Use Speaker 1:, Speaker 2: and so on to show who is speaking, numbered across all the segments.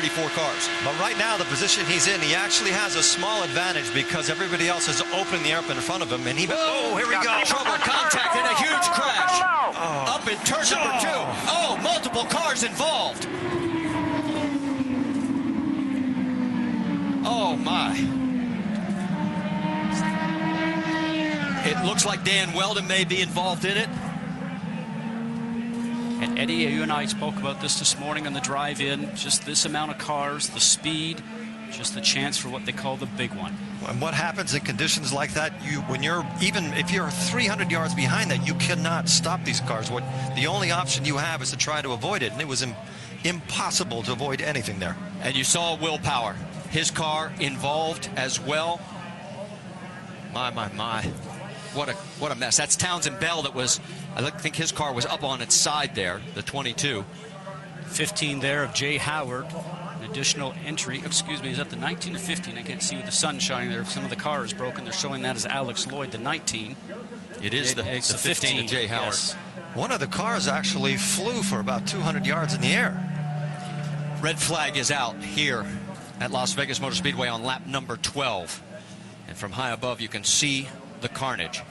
Speaker 1: 34 cars.
Speaker 2: But right now, the position he's in, he actually has a small advantage because everybody else is opening the air up in front of him, and he... Oh, here we go.
Speaker 1: Trouble, contact, and a huge crash. Up in turn number 2. Oh, multiple cars involved. Oh, my. It looks like Dan Weldon may be involved in it.
Speaker 3: And Eddie, you and I spoke about this morning on the drive-in. Just this amount of cars, the speed, just the chance for what they call the big one.
Speaker 2: And what happens in conditions like that, even if you're 300 yards behind that, you cannot stop these cars. The only option you have is to try to avoid it, and it was impossible to avoid anything there.
Speaker 1: And you saw Will Power, his car involved as well. My. What a mess. That's Townsend Bell that was, I think his car was up on its side there, the 22.
Speaker 3: 15 there of Jay Howard. An additional entry, excuse me, is that the 19 or 15? I can't see with the sun shining there. Some of the car is broken. They're showing that as Alex Lloyd, the 19.
Speaker 1: It is the 15 of Jay Howard.
Speaker 3: Yes.
Speaker 2: One of the cars actually flew for about 200 yards in the air.
Speaker 1: Red flag is out here at Las Vegas Motor Speedway on lap number 12. And from high above, you can see the carnage.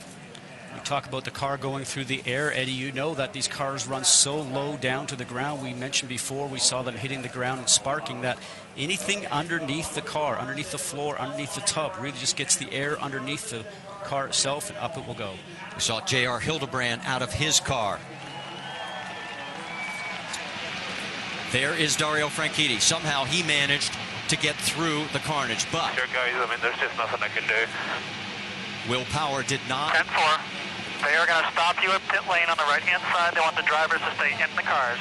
Speaker 3: We talk about the car going through the air. Eddie, you know that these cars run so low down to the ground. We mentioned before, we saw them hitting the ground and sparking, that anything underneath the car, underneath the floor, underneath the tub, really just gets the air underneath the car itself, and up it will go.
Speaker 1: We saw J.R. Hildebrand out of his car. There is Dario Franchitti. Somehow he managed to get through the carnage, but...
Speaker 4: Sure, guys, I mean, there's just nothing I can do.
Speaker 1: Will Power did not.
Speaker 4: 10-4. They are going to stop you at pit lane on the right-hand side. They want the drivers to stay in the cars.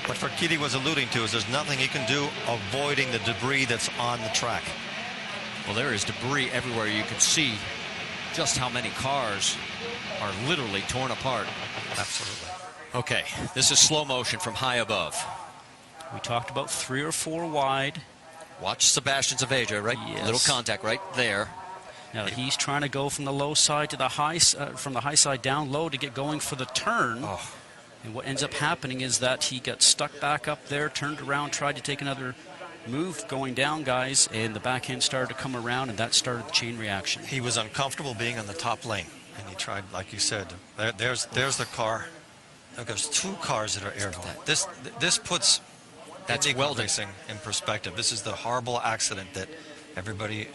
Speaker 2: What Franchitti was alluding to is there's nothing he can do avoiding the debris that's on the track.
Speaker 1: Well, there is debris everywhere. You can see just how many cars are literally torn apart.
Speaker 2: Absolutely.
Speaker 1: Okay, this is slow motion from high above.
Speaker 3: We talked about 3 or 4 wide.
Speaker 1: Watch Sebastian Zaveja, right?
Speaker 3: Yes.
Speaker 1: Little contact right there.
Speaker 3: Now he's trying to go from the low side to the high, from the high side down low to get going for the turn.
Speaker 1: Oh.
Speaker 3: And what ends up happening is that he got stuck back up there, turned around, tried to take another move going down, guys, and the back end started to come around, and that started the chain reaction.
Speaker 2: He was uncomfortable being on the top lane, and he tried, like you said, there's the car. There's 2 cars that are airborne. This puts
Speaker 1: that's Weldon
Speaker 2: racing in perspective. This is the horrible accident that everybody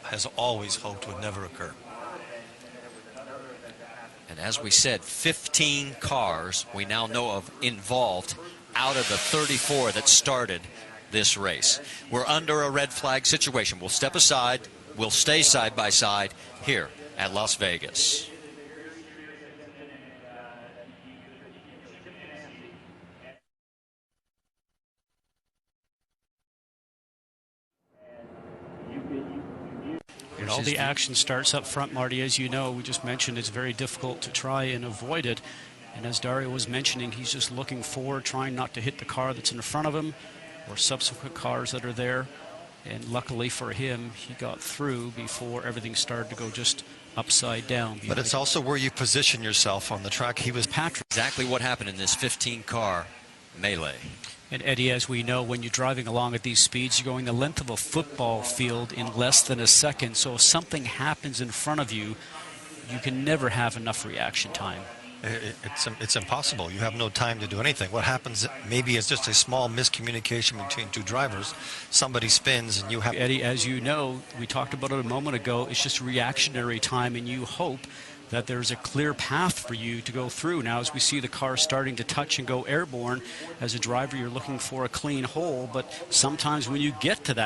Speaker 2: has always hoped would never occur.
Speaker 1: And as we said, 15 cars we now know of involved out of the 34 that started this race. We're under a red flag situation. We'll step aside. We'll stay side by side here at Las Vegas.
Speaker 3: All the action starts up front, Marty. As you know, we just mentioned it's very difficult to try and avoid it. And as Dario was mentioning, he's just looking forward, trying not to hit the car that's in front of him or subsequent cars that are there. And luckily for him, he got through before everything started to go just upside down.
Speaker 2: But it's also where you position yourself on the track. He was
Speaker 3: Patrick.
Speaker 1: Exactly what happened in this 15-car melee.
Speaker 3: And Eddie, as we know, when you're driving along at these speeds, you're going the length of a football field in less than a second. So if something happens in front of you, you can never have enough reaction time.
Speaker 2: It's impossible. You have no time to do anything. What happens maybe is just a small miscommunication between 2 drivers. Somebody spins and you have...
Speaker 3: Eddie, as you know, we talked about it a moment ago, it's just reactionary time, and you hope that there's a clear path for you to go through. Now, as we see the car starting to touch and go airborne, as a driver, you're looking for a clean hole, but sometimes when you get to that